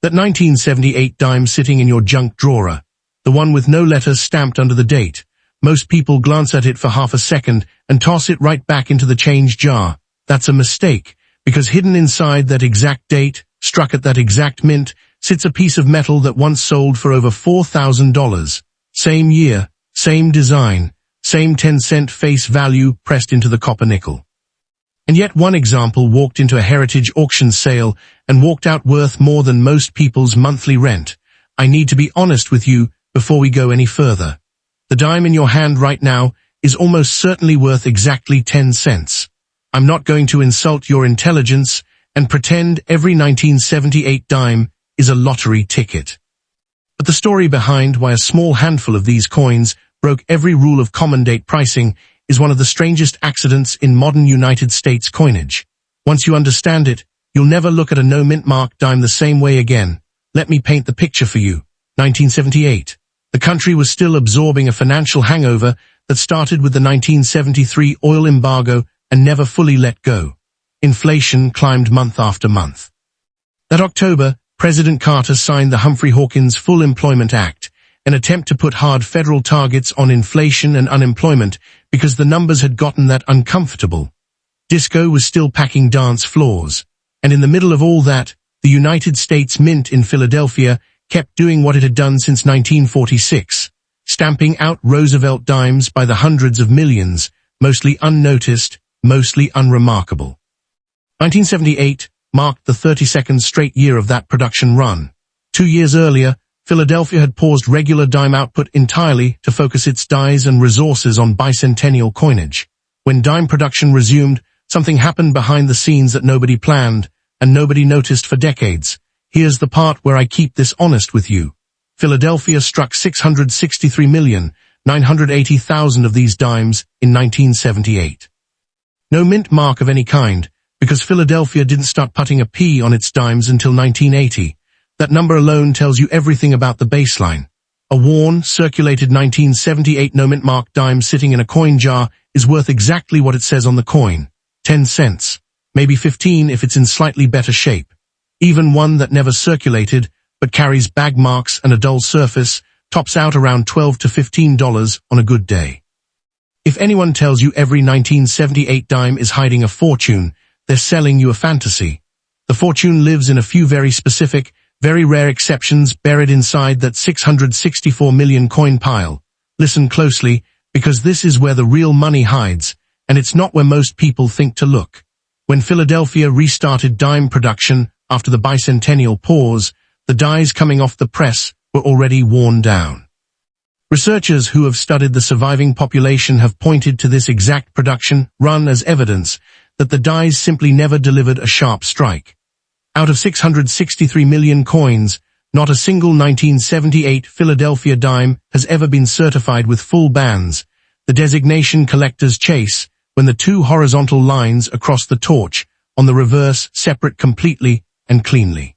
That 1978 dime sitting in your junk drawer, the one with no letters stamped under the date. Most people glance at it for half a second and toss it right back into the change jar. That's a mistake, because hidden inside that exact date, struck at that exact mint, sits a piece of metal that once sold for over $4,000. Same year, same design, same 10-cent face value pressed into the copper nickel. And yet one example walked into a heritage auction sale and walked out worth more than most people's monthly rent. I need to be honest with you before we go any further. The dime in your hand right now is almost certainly worth exactly 10 cents. I'm not going to insult your intelligence and pretend every 1978 dime is a lottery ticket. But the story behind why a small handful of these coins broke every rule of common date pricing is one of the strangest accidents in modern United States coinage. Once you understand it, you'll never look at a no-mint mark dime the same way again. Let me paint the picture for you. 1978. The country was still absorbing a financial hangover that started with the 1973 oil embargo and never fully let go. Inflation climbed month after month. That October, President Carter signed the Humphrey-Hawkins Full Employment Act, an attempt to put hard federal targets on inflation and unemployment because the numbers had gotten that uncomfortable. Disco was still packing dance floors, and in the middle of all that, the United States Mint in Philadelphia kept doing what it had done since 1946, stamping out Roosevelt dimes by the hundreds of millions, mostly unnoticed, mostly unremarkable. 1978 marked the 32nd straight year of that production run. 2 years earlier, Philadelphia had paused regular dime output entirely to focus its dies and resources on bicentennial coinage. When dime production resumed, something happened behind the scenes that nobody planned and nobody noticed for decades. Here's the part where I keep this honest with you. Philadelphia struck 663,980,000 of these dimes in 1978. No mint mark of any kind, because Philadelphia didn't start putting a P on its dimes until 1980. That number alone tells you everything about the baseline. A worn, circulated 1978 no-mint mark dime sitting in a coin jar is worth exactly what it says on the coin. 10 cents. Maybe 15 if it's in slightly better shape. Even one that never circulated, but carries bag marks and a dull surface, tops out around $12 to $15 on a good day. If anyone tells you every 1978 dime is hiding a fortune, they're selling you a fantasy. The fortune lives in a few very specific, very rare exceptions buried inside that 664 million coin pile. Listen closely, because this is where the real money hides, and it's not where most people think to look. When Philadelphia restarted dime production after the bicentennial pause, the dies coming off the press were already worn down. Researchers who have studied the surviving population have pointed to this exact production run as evidence that the dies simply never delivered a sharp strike. Out of 663 million coins, not a single 1978 Philadelphia dime has ever been certified with full bands, the designation collector's chase, when the two horizontal lines across the torch, on the reverse separate completely and cleanly.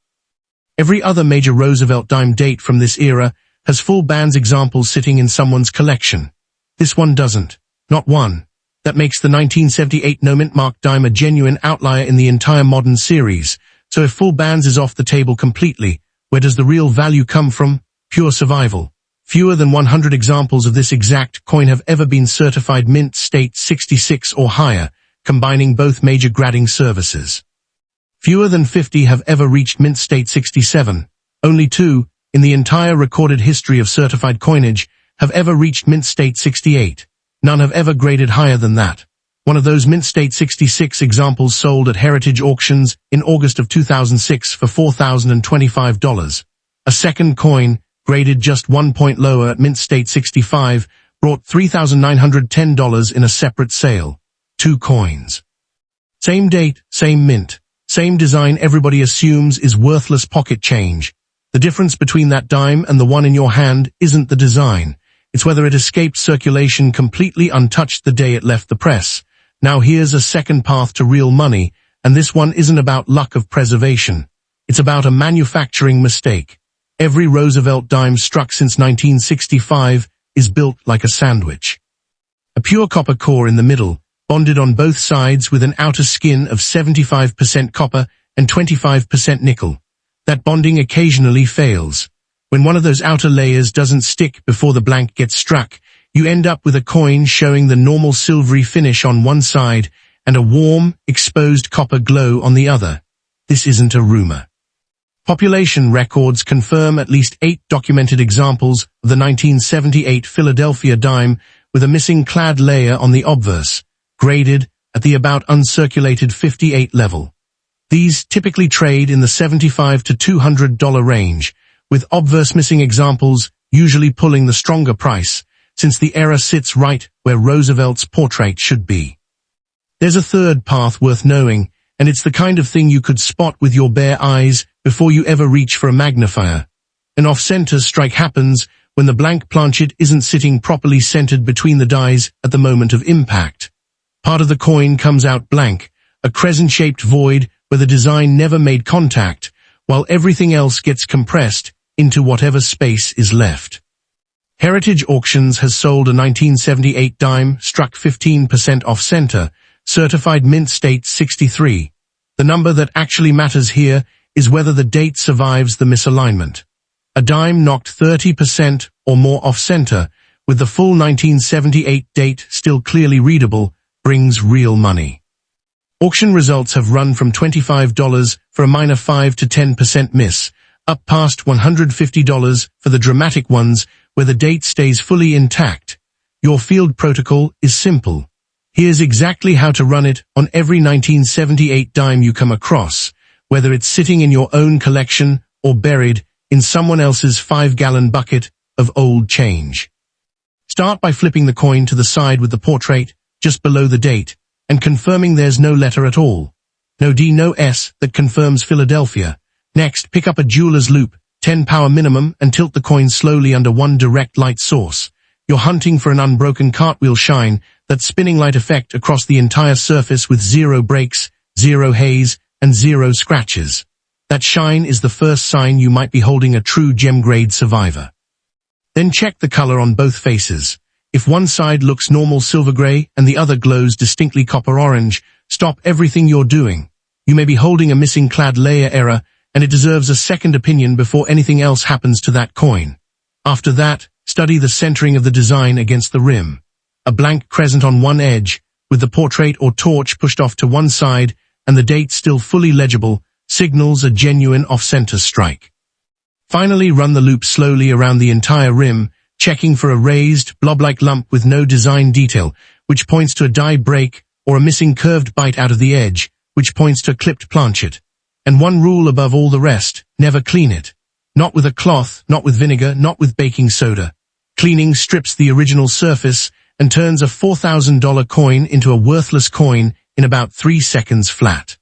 Every other major Roosevelt dime date from this era has full bands examples sitting in someone's collection. This one doesn't. Not one. That makes the 1978 no-mint mark dime a genuine outlier in the entire modern series. So if full bands is off the table completely, where does the real value come from? Pure survival. Fewer than 100 examples of this exact coin have ever been certified mint state 66 or higher, combining both major grading services. Fewer than 50 have ever reached mint state 67. Only 2, in the entire recorded history of certified coinage, have ever reached mint state 68. None have ever graded higher than that. One of those mint state 66 examples sold at heritage auctions in August of 2006 for $4,025. A second coin, graded just 1 point lower at mint state 65, brought $3,910 in a separate sale. 2 coins. Same date, same mint, same design everybody assumes is worthless pocket change. The difference between that dime and the one in your hand isn't the design. It's whether it escaped circulation completely untouched the day it left the press. Now here's a second path to real money, and this one isn't about luck of preservation. It's about a manufacturing mistake. Every Roosevelt dime struck since 1965 is built like a sandwich. A pure copper core in the middle, bonded on both sides with an outer skin of 75% copper and 25% nickel. That bonding occasionally fails. When one of those outer layers doesn't stick before the blank gets struck, you end up with a coin showing the normal silvery finish on one side and a warm, exposed copper glow on the other. This isn't a rumor. Population records confirm at least 8 documented examples of the 1978 Philadelphia dime with a missing clad layer on the obverse, graded at the about uncirculated 58 level. These typically trade in the $75 to $200 range, with obverse missing examples usually pulling the stronger price, since the error sits right where Roosevelt's portrait should be. There's a third path worth knowing, and it's the kind of thing you could spot with your bare eyes before you ever reach for a magnifier. An off-center strike happens when the blank planchet isn't sitting properly centered between the dies at the moment of impact. Part of the coin comes out blank, a crescent-shaped void where the design never made contact, while everything else gets compressed into whatever space is left. Heritage Auctions has sold a 1978 dime struck 15% off-center, certified mint state 63. The number that actually matters here is whether the date survives the misalignment. A dime knocked 30% or more off-center, with the full 1978 date still clearly readable, brings real money. Auction results have run from $25 for a minor 5 to 10% miss, up past $150 for the dramatic ones where the date stays fully intact. Your field protocol is simple. Here's exactly how to run it on every 1978 dime you come across, whether it's sitting in your own collection or buried in someone else's 5-gallon bucket of old change. Start by flipping the coin to the side with the portrait just below the date and confirming there's no letter at all. No D, no S that confirms Philadelphia. Next, pick up a jeweler's loop, 10 power minimum, and tilt the coin slowly under one direct light source. You're hunting for an unbroken cartwheel shine, that spinning light effect across the entire surface with 0 breaks, 0 haze, and 0 scratches. That shine is the first sign you might be holding a true gem-grade survivor. Then check the color on both faces. If one side looks normal silver gray and the other glows distinctly copper orange, stop everything you're doing. You may be holding a missing clad layer error, and it deserves a second opinion before anything else happens to that coin. After that, study the centering of the design against the rim. A blank crescent on one edge, with the portrait or torch pushed off to one side and the date still fully legible, signals a genuine off-center strike. Finally, run the loop slowly around the entire rim, checking for a raised, blob-like lump with no design detail, which points to a die break, or a missing curved bite out of the edge, which points to a clipped planchet. And one rule above all the rest, never clean it. Not with a cloth, not with vinegar, not with baking soda. Cleaning strips the original surface and turns a $4,000 coin into a worthless coin in about 3 seconds flat.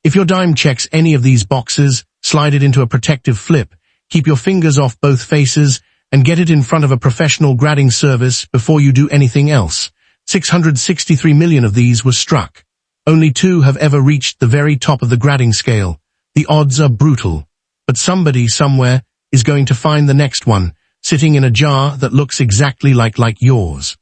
If your dime checks any of these boxes, slide it into a protective flip, keep your fingers off both faces, and get it in front of a professional grading service before you do anything else. 663 million of these were struck. Only 2 have ever reached the very top of the grading scale. The odds are brutal. But somebody somewhere is going to find the next one, sitting in a jar that looks exactly like yours.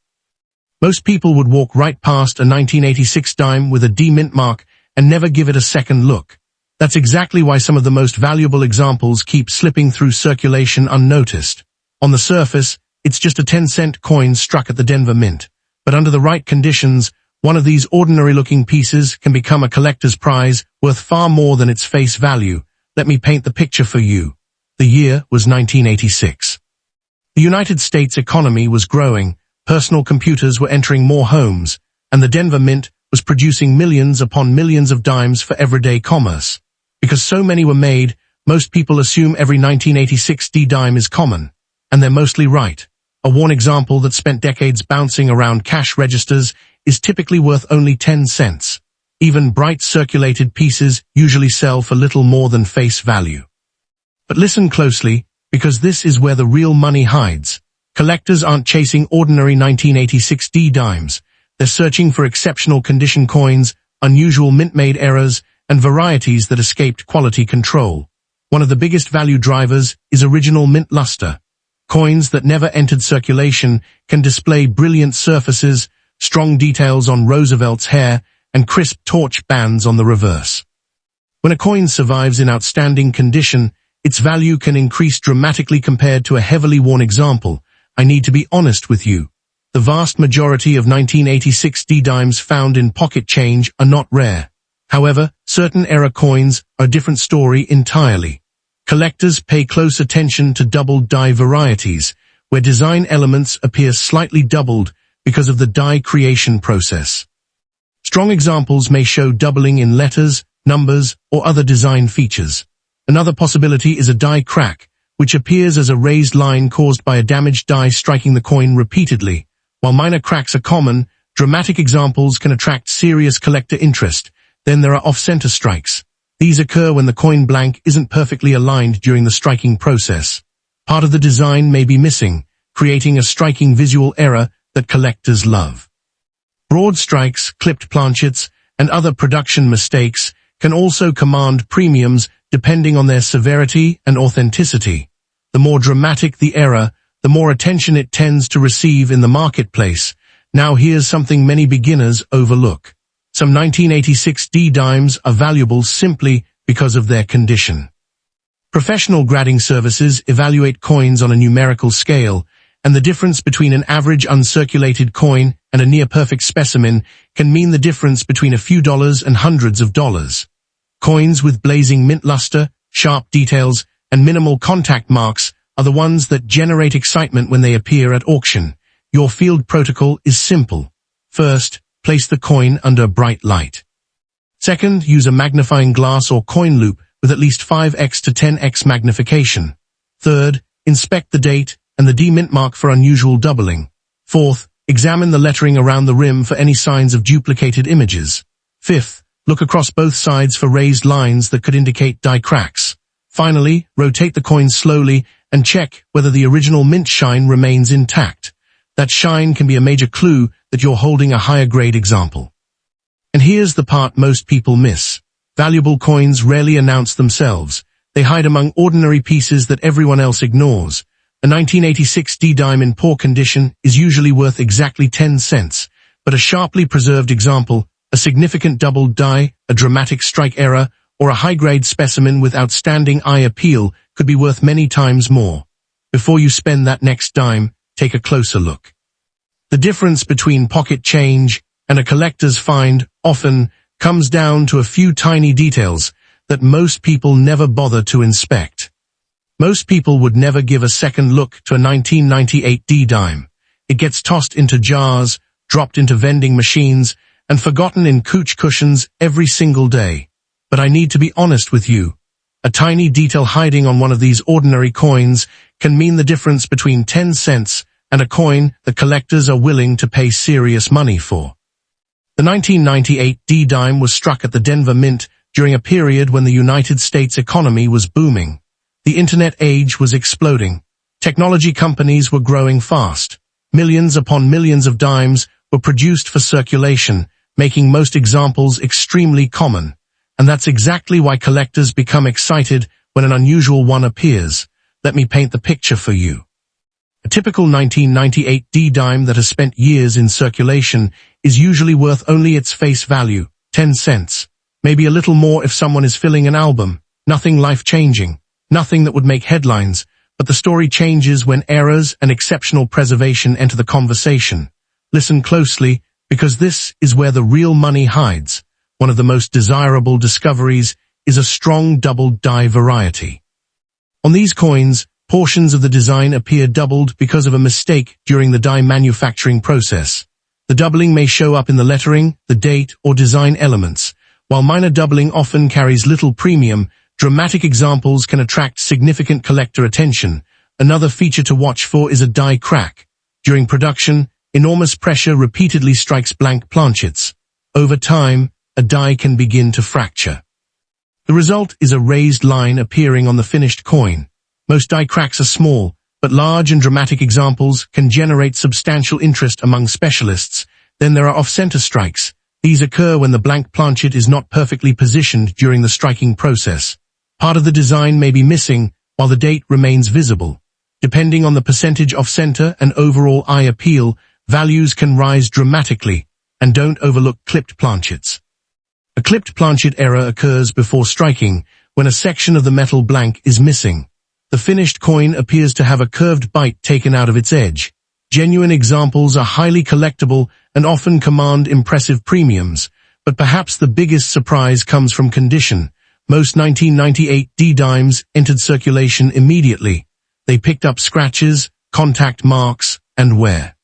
Most people would walk right past a 1986 dime with a D mint mark and never give it a second look. That's exactly why some of the most valuable examples keep slipping through circulation unnoticed. On the surface, it's just a 10-cent coin struck at the Denver Mint. But under the right conditions, one of these ordinary-looking pieces can become a collector's prize worth far more than its face value. Let me paint the picture for you. The year was 1986. The United States economy was growing, personal computers were entering more homes, and the Denver Mint was producing millions upon millions of dimes for everyday commerce. Because so many were made, most people assume every 1986 D-dime is common. And they're mostly right. A worn example that spent decades bouncing around cash registers is typically worth only 10 cents. Even bright circulated pieces usually sell for little more than face value. But listen closely, because this is where the real money hides. Collectors aren't chasing ordinary 1986 D-dimes. They're searching for exceptional condition coins, unusual mint-made errors, and varieties that escaped quality control. One of the biggest value drivers is original mint luster. Coins that never entered circulation can display brilliant surfaces, strong details on Roosevelt's hair, and crisp torch bands on the reverse. When a coin survives in outstanding condition, its value can increase dramatically compared to a heavily worn example. I need to be honest with you. The vast majority of 1986 D-dimes found in pocket change are not rare. However, certain era coins are a different story entirely. Collectors pay close attention to doubled die varieties, where design elements appear slightly doubled because of the die creation process. Strong examples may show doubling in letters, numbers, or other design features. Another possibility is a die crack, which appears as a raised line caused by a damaged die striking the coin repeatedly. While minor cracks are common, dramatic examples can attract serious collector interest. Then there are off-center strikes. These occur when the coin blank isn't perfectly aligned during the striking process. Part of the design may be missing, creating a striking visual error that collectors love. Broad strikes, clipped planchets, and other production mistakes can also command premiums depending on their severity and authenticity. The more dramatic the error, the more attention it tends to receive in the marketplace. Now here's something many beginners overlook. Some 1986 D-dimes are valuable simply because of their condition. Professional grading services evaluate coins on a numerical scale, and the difference between an average uncirculated coin and a near-perfect specimen can mean the difference between a few dollars and hundreds of dollars. Coins with blazing mint luster, sharp details, and minimal contact marks are the ones that generate excitement when they appear at auction. Your field protocol is simple. First, place the coin under bright light. Second, use a magnifying glass or coin loop with at least 5x to 10x magnification. Third, inspect the date and the D-mint mark for unusual doubling. Fourth, examine the lettering around the rim for any signs of duplicated images. Fifth, look across both sides for raised lines that could indicate die cracks. Finally, rotate the coin slowly and check whether the original mint shine remains intact. That shine can be a major clue that you're holding a higher grade example. And here's the part most people miss. Valuable coins rarely announce themselves. They hide among ordinary pieces that everyone else ignores. A 1986 D-dime in poor condition is usually worth exactly 10 cents, but a sharply preserved example, a significant doubled die, a dramatic strike error, or a high-grade specimen with outstanding eye appeal could be worth many times more. Before you spend that next dime, take a closer look. The difference between pocket change and a collector's find often comes down to a few tiny details that most people never bother to inspect. Most people would never give a second look to a 1998 D-dime. It gets tossed into jars, dropped into vending machines, and forgotten in couch cushions every single day. But I need to be honest with you. A tiny detail hiding on one of these ordinary coins can mean the difference between 10 cents and a coin that collectors are willing to pay serious money for. The 1998 D-dime was struck at the Denver Mint during a period when the United States economy was booming. The internet age was exploding. Technology companies were growing fast. Millions upon millions of dimes were produced for circulation, making most examples extremely common. And that's exactly why collectors become excited when an unusual one appears. Let me paint the picture for you. A typical 1998 D-dime that has spent years in circulation is usually worth only its face value, 10 cents. Maybe a little more if someone is filling an album. Nothing life-changing. Nothing that would make headlines. But the story changes when errors and exceptional preservation enter the conversation. Listen closely, because this is where the real money hides. One of the most desirable discoveries is a strong doubled die variety. On these coins, portions of the design appear doubled because of a mistake during the die manufacturing process. The doubling may show up in the lettering, the date, or design elements. While minor doubling often carries little premium, dramatic examples can attract significant collector attention. Another feature to watch for is a die crack. During production, enormous pressure repeatedly strikes blank planchets. Over time, a die can begin to fracture. The result is a raised line appearing on the finished coin. Most die cracks are small, but large and dramatic examples can generate substantial interest among specialists. Then there are off-center strikes. These occur when the blank planchet is not perfectly positioned during the striking process. Part of the design may be missing, while the date remains visible. Depending on the percentage off-center and overall eye appeal, values can rise dramatically, and don't overlook clipped planchets. A A clipped planchet error occurs before striking, when a section of the metal blank is missing. The finished coin appears to have a curved bite taken out of its edge. Genuine examples are highly collectible and often command impressive premiums, but perhaps the biggest surprise comes from condition. Most 1998 D-dimes entered circulation immediately. They picked up scratches, contact marks, and wear.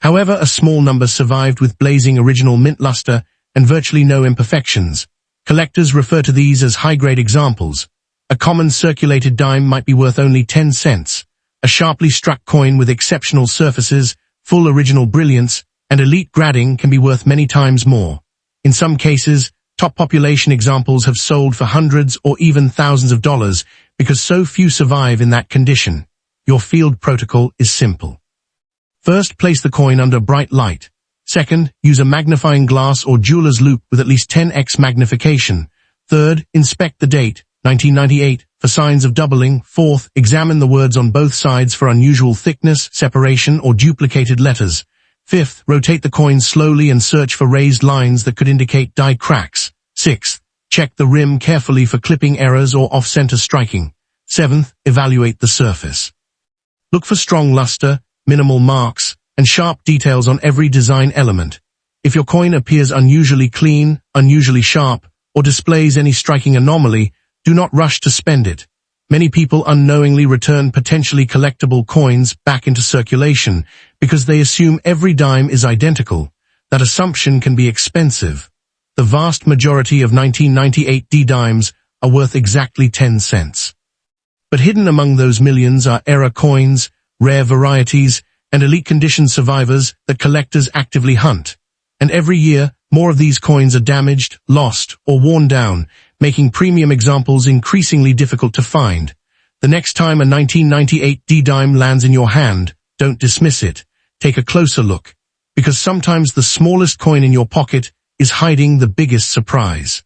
However, a small number survived with blazing original mint luster and virtually no imperfections. Collectors refer to these as high-grade examples. A common circulated dime might be worth only 10 cents. A sharply struck coin with exceptional surfaces, full original brilliance, and elite grading can be worth many times more. In some cases, top population examples have sold for hundreds or even thousands of dollars because so few survive in that condition. Your field protocol is simple. First, place the coin under bright light. Second, use a magnifying glass or jeweler's loupe with at least 10x magnification. Third, inspect the date, 1998, for signs of doubling. Fourth, examine the words on both sides for unusual thickness, separation, or duplicated letters. Fifth, rotate the coin slowly and search for raised lines that could indicate die cracks. Sixth, check the rim carefully for clipping errors or off-center striking. Seventh, evaluate the surface. Look for strong luster, minimal marks, and sharp details on every design element. If your coin appears unusually clean, unusually sharp, or displays any striking anomaly, do not rush to spend it. Many people unknowingly return potentially collectible coins back into circulation because they assume every dime is identical. That assumption can be expensive. The vast majority of 1998 D-dimes are worth exactly 10 cents. But hidden among those millions are error coins, rare varieties, and elite condition survivors that collectors actively hunt. And every year, more of these coins are damaged, lost, or worn down, making premium examples increasingly difficult to find. The next time a 1998 D-dime lands in your hand, don't dismiss it. Take a closer look, because sometimes the smallest coin in your pocket is hiding the biggest surprise.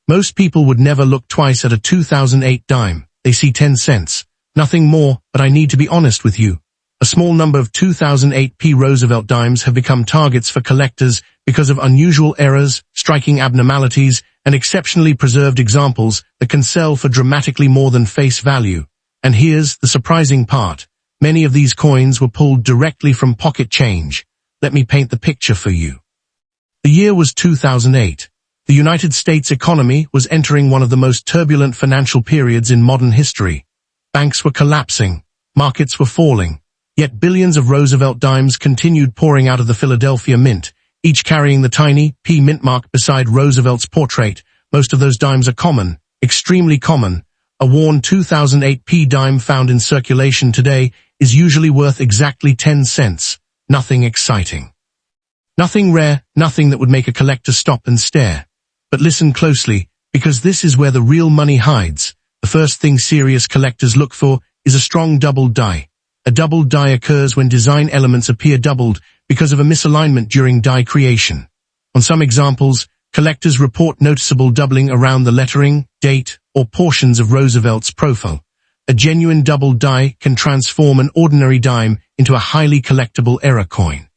Most people would never look twice at a 2008 dime. They see 10 cents. Nothing more, but I need to be honest with you. A small number of 2008 Roosevelt dimes have become targets for collectors because of unusual errors, striking abnormalities, and exceptionally preserved examples that can sell for dramatically more than face value. And here's the surprising part. Many of these coins were pulled directly from pocket change. Let me paint the picture for you. The year was 2008. The United States economy was entering one of the most turbulent financial periods in modern history. Banks were collapsing. Markets were falling. Yet billions of Roosevelt dimes continued pouring out of the Philadelphia Mint, each carrying the tiny P mint mark beside Roosevelt's portrait. Most of those dimes are common, extremely common. A worn 2008 P dime found in circulation today is usually worth exactly 10 cents. Nothing exciting. Nothing rare, nothing that would make a collector stop and stare. But listen closely, because this is where the real money hides. The first thing serious collectors look for is a strong doubled die. A doubled die occurs when design elements appear doubled because of a misalignment during die creation. On some examples, collectors report noticeable doubling around the lettering, date, or portions of Roosevelt's profile. A genuine doubled die can transform an ordinary dime into a highly collectible error coin.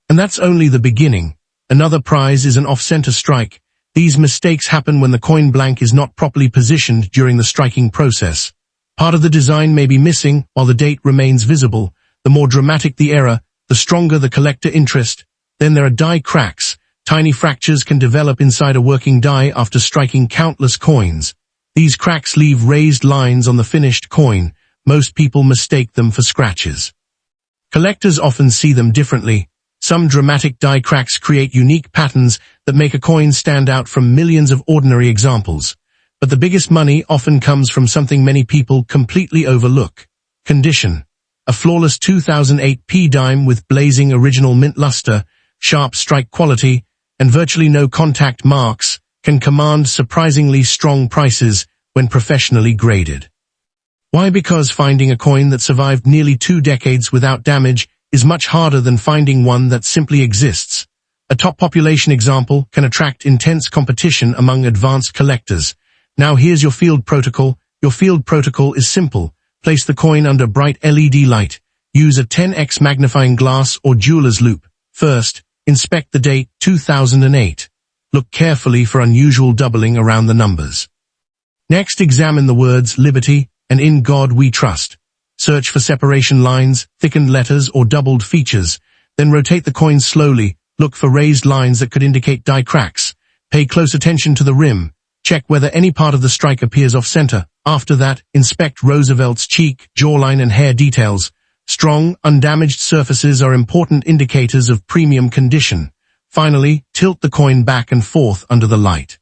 And that's only the beginning. Another prize is an off-center strike. These mistakes happen when the coin blank is not properly positioned during the striking process. Part of the design may be missing while the date remains visible. The more dramatic the error, the stronger the collector interest. Then there are die cracks. Tiny fractures can develop inside a working die after striking countless coins. These cracks leave raised lines on the finished coin. Most people mistake them for scratches. Collectors often see them differently. Some dramatic die cracks create unique patterns that make a coin stand out from millions of ordinary examples. But the biggest money often comes from something many people completely overlook. Condition. A flawless 2008 P dime with blazing original mint luster, sharp strike quality, and virtually no contact marks can command surprisingly strong prices when professionally graded. Why? Because finding a coin that survived nearly 2 decades without damage is much harder than finding one that simply exists. A top population example can attract intense competition among advanced collectors. Now here's your field protocol. Your field protocol is simple. Place the coin under bright LED light. Use a 10x magnifying glass or jeweler's loupe. First, inspect the date, 2008. look carefully for unusual doubling around the numbers. Next, examine the words Liberty and In God We Trust. Search for separation lines, thickened letters, or doubled features. Then rotate the coin slowly. Look for raised lines that could indicate die cracks. Pay close attention to the rim. Check whether any part of the strike appears off-center. After that, inspect Roosevelt's cheek, jawline, and hair details. Strong, undamaged surfaces are important indicators of premium condition. Finally, tilt the coin back and forth under the light.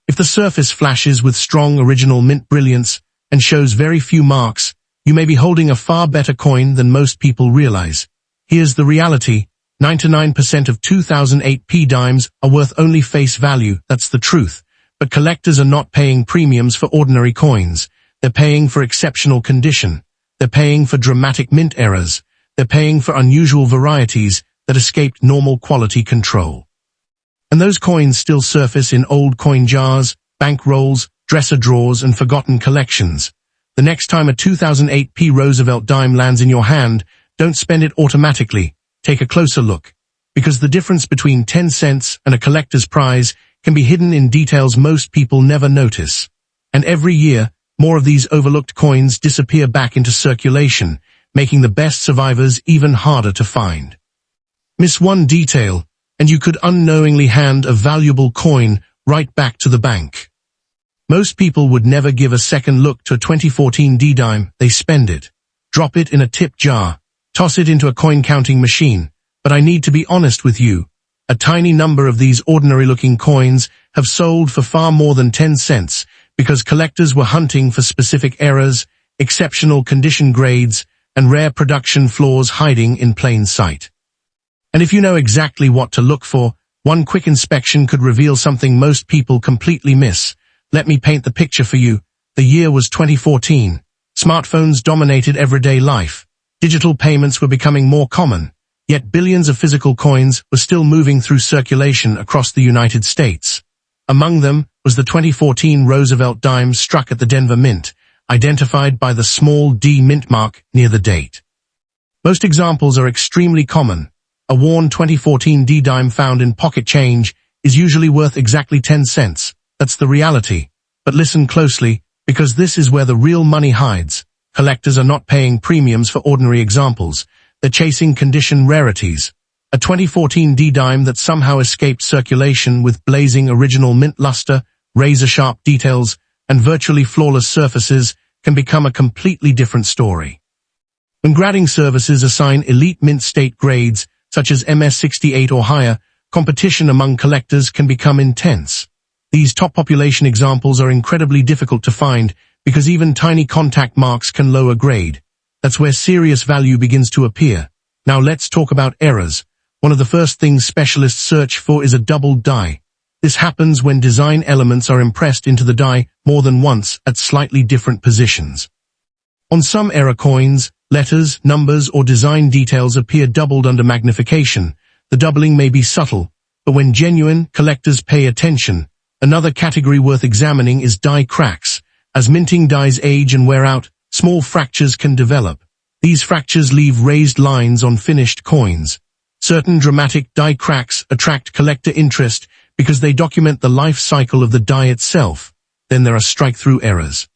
If the surface flashes with strong original mint brilliance and shows very few marks, you may be holding a far better coin than most people realize. Here's the reality. 99% of 2008 P dimes are worth only face value, that's the truth. But collectors are not paying premiums for ordinary coins. They're paying for exceptional condition. They're paying for dramatic mint errors. They're paying for unusual varieties that escaped normal quality control. And those coins still surface in old coin jars, bank rolls, dresser drawers, and forgotten collections. The next time a 2008 P Roosevelt dime lands in your hand, don't spend it automatically. Take a closer look. Because the difference between 10 cents and a collector's prize can be hidden in details most people never notice. And every year, more of these overlooked coins disappear back into circulation, making the best survivors even harder to find. Miss one detail, and you could unknowingly hand a valuable coin right back to the bank. Most people would never give a second look to a 2014 D-dime. They spend it. Drop it in a tip jar. Toss it into a coin-counting machine. But I need to be honest with you. A tiny number of these ordinary-looking coins have sold for far more than 10 cents because collectors were hunting for specific errors, exceptional condition grades, and rare production flaws hiding in plain sight. And if you know exactly what to look for, one quick inspection could reveal something most people completely miss. Let me paint the picture for you. The year was 2014. Smartphones dominated everyday life. Digital payments were becoming more common. Yet billions of physical coins were still moving through circulation across the United States. Among them was the 2014 Roosevelt dime struck at the Denver Mint, identified by the small D mint mark near the date. Most examples are extremely common. A worn 2014 D dime found in pocket change is usually worth exactly 10 cents. That's the reality. But listen closely, because this is where the real money hides. Collectors are not paying premiums for ordinary examples. They're chasing condition rarities. A 2014 D-dime that somehow escaped circulation with blazing original mint luster, razor-sharp details, and virtually flawless surfaces can become a completely different story. When grading services assign elite mint state grades, such as MS68 or higher, competition among collectors can become intense. These top population examples are incredibly difficult to find because even tiny contact marks can lower grade. That's where serious value begins to appear. Now let's talk about errors. One of the first things specialists search for is a doubled die. This happens when design elements are impressed into the die more than once at slightly different positions. On some error coins, letters, numbers, or design details appear doubled under magnification. The doubling may be subtle, but when genuine collectors pay attention, another category worth examining is die cracks. As minting dies age and wear out, small fractures can develop. These fractures leave raised lines on finished coins. Certain dramatic die cracks attract collector interest because they document the life cycle of the die itself. Then there are strike-through errors.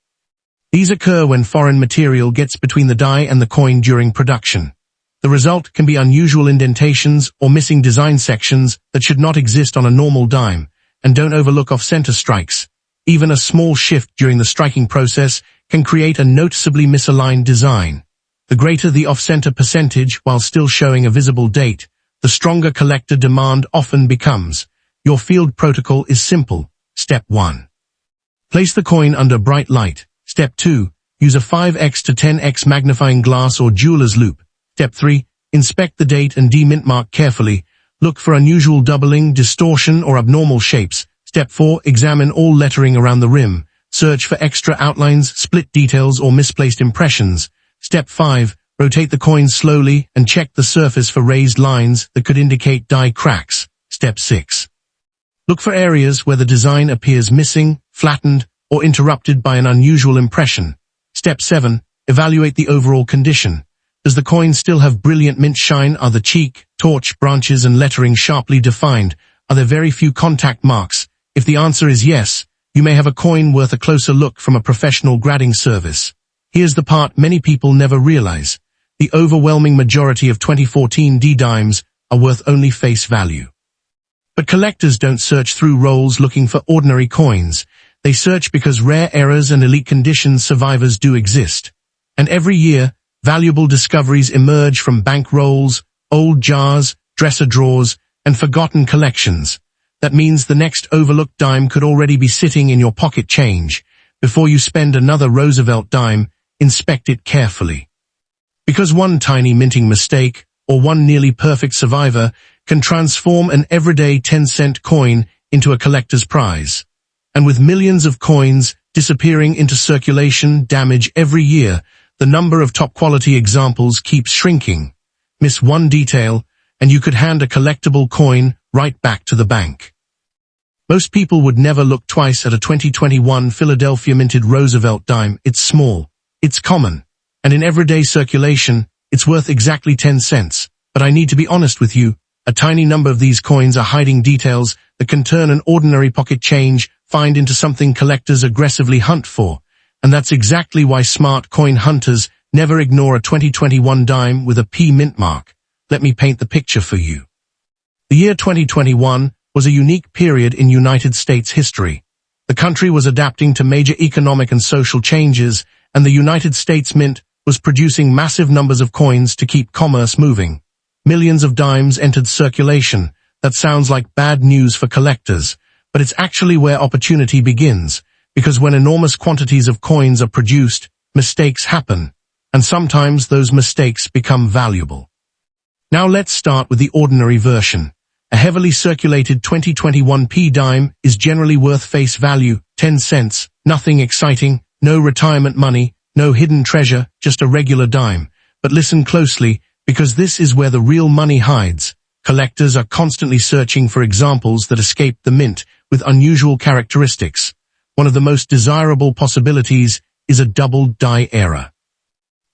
These occur when foreign material gets between the die and the coin during production. The result can be unusual indentations or missing design sections that should not exist on a normal dime. And don't overlook off-center strikes. Even a small shift during the striking process can create a noticeably misaligned design. The greater the off-center percentage while still showing a visible date, the stronger collector demand often becomes. Your field protocol is simple. Step 1. Place the coin under bright light. Step 2. Use a 5x to 10x magnifying glass or jeweler's loupe. Step 3. Inspect the date and D-mint mark carefully. Look for unusual doubling, distortion, or abnormal shapes. Step 4. Examine all lettering around the rim. Search for extra outlines, split details, or misplaced impressions. Step 5. Rotate the coin slowly and check the surface for raised lines that could indicate die cracks. Step 6. Look for areas where the design appears missing, flattened, or interrupted by an unusual impression. Step 7. Evaluate the overall condition. Does the coin still have brilliant mint shine? Are the cheek, torch, branches, and lettering sharply defined? Are Are there very few contact marks? If the answer is yes, you may have a coin worth a closer look from a professional grading service. Here's the part many people never realize. The overwhelming majority of 2014 D-dimes are worth only face value. But collectors don't search through rolls looking for ordinary coins. They search because rare errors and elite condition survivors do exist. And every year, valuable discoveries emerge from bank rolls, old jars, dresser drawers, and forgotten collections. That means the next overlooked dime could already be sitting in your pocket change. Before you spend another Roosevelt dime, inspect it carefully. Because one tiny minting mistake, or one nearly perfect survivor, can transform an everyday 10-cent coin into a collector's prize. And with millions of coins disappearing into circulation damage every year, the number of top-quality examples keeps shrinking. Miss one detail, and you could hand a collectible coin right back to the bank. Most people would never look twice at a 2021 Philadelphia minted Roosevelt dime. It's small, it's common, and in everyday circulation, it's worth exactly 10 cents. But I need to be honest with you, a tiny number of these coins are hiding details that can turn an ordinary pocket change find into something collectors aggressively hunt for. And that's exactly why smart coin hunters never ignore a 2021 dime with a P mint mark. Let me paint the picture for you. The year 2021 was a unique period in United States history. The country was adapting to major economic and social changes, and the United States Mint was producing massive numbers of coins to keep commerce moving. Millions of dimes entered circulation. That sounds like bad news for collectors, but it's actually where opportunity begins, because when enormous quantities of coins are produced, mistakes happen, and sometimes those mistakes become valuable. Now let's start with the ordinary version. A heavily circulated 2021 P dime is generally worth face value, 10 cents, nothing exciting, no retirement money, no hidden treasure, just a regular dime. But listen closely, because this is where the real money hides. Collectors are constantly searching for examples that escape the mint with unusual characteristics. One of the most desirable possibilities is a double die error.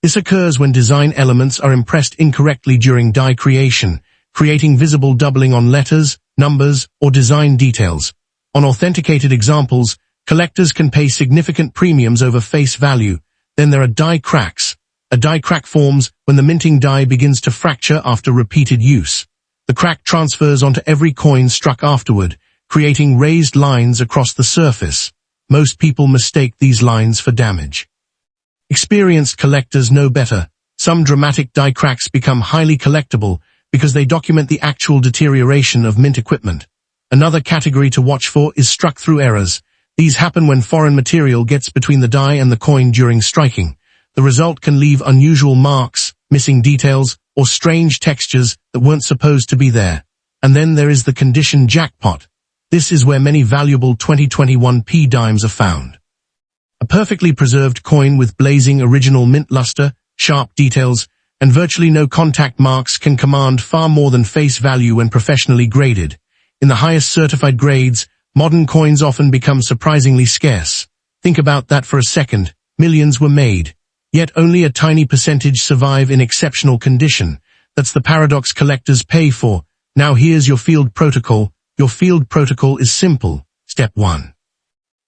This occurs when design elements are impressed incorrectly during die creation, creating visible doubling on letters, numbers, or design details. On authenticated examples, collectors can pay significant premiums over face value. Then there are die cracks. A die crack forms when the minting die begins to fracture after repeated use. The crack transfers onto every coin struck afterward, creating raised lines across the surface. Most people mistake these lines for damage. Experienced collectors know better. Some dramatic die cracks become highly collectible because they document the actual deterioration of mint equipment. Another category to watch for is struck-through errors. These happen when foreign material gets between the die and the coin during striking. The result can leave unusual marks, missing details, or strange textures that weren't supposed to be there. And then there is the condition jackpot. This is where many valuable 2021 P dimes are found. A perfectly preserved coin with blazing original mint luster, sharp details, and virtually no contact marks can command far more than face value when professionally graded. In the highest certified grades, modern coins often become surprisingly scarce. Think about that for a second. Millions were made, yet only a tiny percentage survive in exceptional condition. That's the paradox collectors pay for. Now here's your field protocol. Your field protocol is simple. Step 1.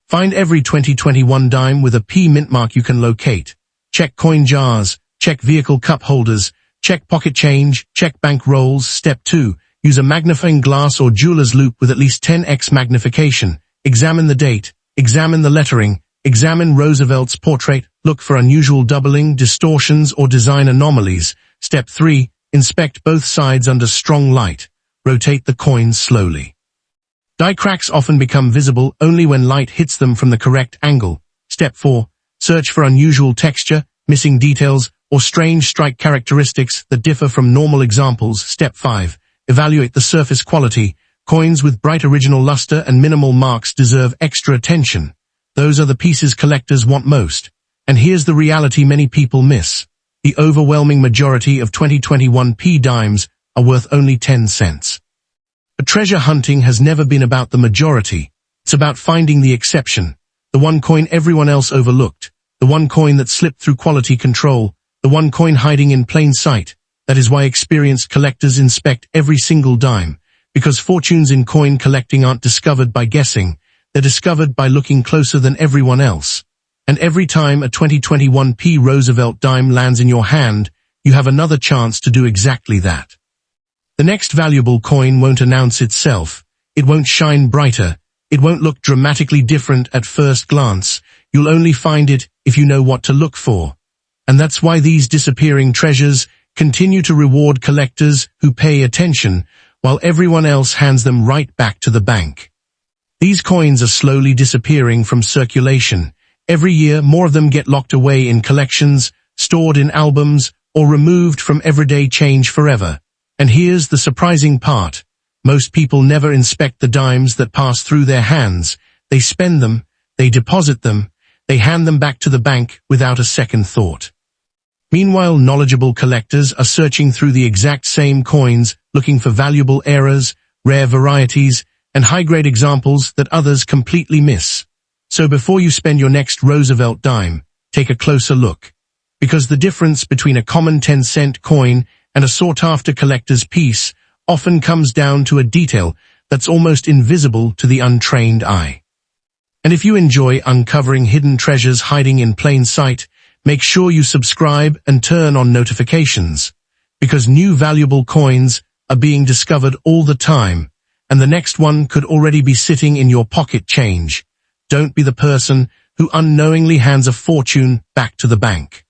Find every 2021 dime with a P mint mark you can locate. Check coin jars. Check vehicle cup holders, check pocket change, check bank rolls. Step 2. Use a magnifying glass or jeweler's loupe with at least 10x magnification. Examine the date, examine the lettering, examine Roosevelt's portrait, look for unusual doubling, distortions, or design anomalies. Step 3. Inspect both sides under strong light. Rotate the coins slowly. Die cracks often become visible only when light hits them from the correct angle. Step 4. Search for unusual texture, missing details, or strange strike characteristics that differ from normal examples. Step 5. Evaluate the surface quality. Coins with bright original luster and minimal marks deserve extra attention. Those are the pieces collectors want most. And here's the reality many people miss. The overwhelming majority of 2021 P dimes are worth only 10 cents. But treasure hunting has never been about the majority. It's about finding the exception. The one coin everyone else overlooked. The one coin that slipped through quality control. The one coin hiding in plain sight. That is why experienced collectors inspect every single dime. because fortunes in coin collecting aren't discovered by guessing, they're discovered by looking closer than everyone else. And every time a 2021 Roosevelt dime lands in your hand, you have another chance to do exactly that. The next valuable coin won't announce itself. It won't shine brighter. It won't look dramatically different at first glance. You'll only find it if you know what to look for. And that's why these disappearing treasures continue to reward collectors who pay attention, while everyone else hands them right back to the bank. These coins are slowly disappearing from circulation. Every year, more of them get locked away in collections, stored in albums, or removed from everyday change forever. And here's the surprising part. Most people never inspect the dimes that pass through their hands. They spend them, they deposit them, they hand them back to the bank without a second thought. Meanwhile, knowledgeable collectors are searching through the exact same coins, looking for valuable errors, rare varieties, and high-grade examples that others completely miss. So before you spend your next Roosevelt dime, take a closer look. Because the difference between a common 10-cent coin and a sought-after collector's piece often comes down to a detail that's almost invisible to the untrained eye. And if you enjoy uncovering hidden treasures hiding in plain sight, make sure you subscribe and turn on notifications, because new valuable coins are being discovered all the time, and the next one could already be sitting in your pocket change. Don't be the person who unknowingly hands a fortune back to the bank.